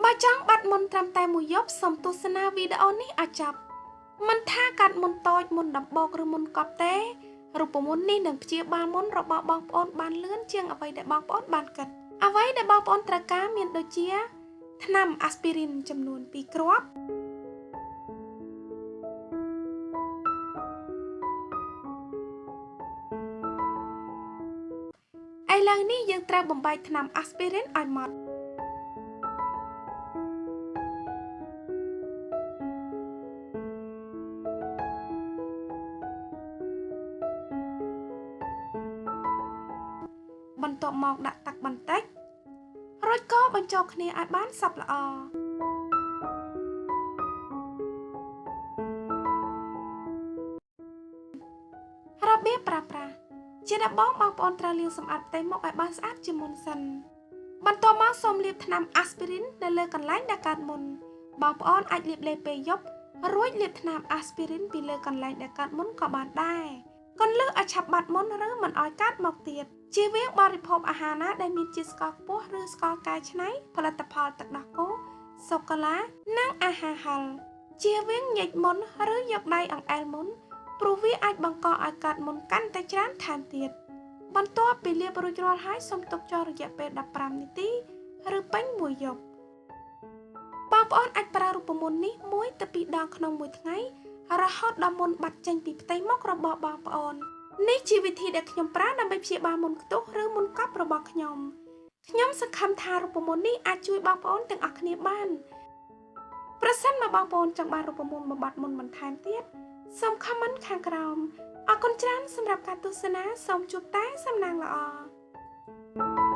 បើចង់បាត់មុនត្រឹមតែមួយយប់សូមទស្សនាវីដេអូនេះឲ្យចប់មិនថាកាត់មុនតូចមុនដំបូកឬមុនកប់ទេរូបមន្តនេះនឹងព្យាបាលមុនរបស់បងប្អូនបានលឿនជាងអ្វីដែលបងប្អូនបានគិតអ្វីដែលបងប្អូនត្រូវការមានដូចជាថ្នាំអាស្ពីរីនចំនួន2គ្រាប់ឥឡូវនេះយើងត្រូវបំបែកថ្នាំអាស្ពីរីនឲ្យម៉ត់បន្ទាប់មកដាក់ទឹកបន្តិចរួចក៏បញ្ចូលគ្នាឲ្យបានសព្វល្អរបៀបប្រើប្រាស់ជាដំបូងបងប្អូនត្រូវលាងសម្អាតផ្ទៃមុខឲ្យបានស្អាតជាមុនសិនបន្ទាប់មកសូមលាបថ្នាំអាស្ពីរីននៅលើកន្លែងដែលកើតមុនបងប្អូនអាចលាបលេបពេលយប់រួចលាបថ្នាំអាស្ពីរីនពីលើកន្លែងដែលកើតមុនក៏បានដែរកុំលើកឲ្យឆាប់បាត់មុនឬមិនឲ្យកើតមកទៀតជៀសវាងបរិភោគអាហារណាដែលមានជាតិស្ករខ្ពស់ឬស្ករកែច្នៃផលិតផលទឹកដោះគោសូកូឡានិងអាហារហឹរជៀសវាងញែកមុនឬយកដៃអង្អែលមុនព្រោះវាអាចបង្កឲ្យកើតមុនកាន់តែច្រើនថែមទៀតបន្ទាប់ពីលាបរួចរាល់ហើយសូមទុកចោលរយៈពេល15នាទីឬពេញមួយយប់បងប្អូនអាចប្រើរូបមន្តនេះ1ទៅ2ដងក្នុងមួយថ្ងៃរហូតដល់មុនបាត់ចេញពីផ្ទៃមុខរបស់បងប្អូននេះជាវិធីដែលខ្ញុំប្រើដើម្បីព្យាបាលមុនខ្ទុះឬមុនកប់របស់ខ្ញុំសង្ឃឹមថារូបមន្តនេះអាចជួយបងប្អូនទាំងអស់គ្នាបានប្រសិនបើបងប្អូនចង់បានរូបមន្តបំបត្តិមុនបន្ថែមទៀតសូម comment ខាងក្រោមអរគុណច្រើនសម្រាប់ការទស្សនាសូមជួបតែសំណាងល្អ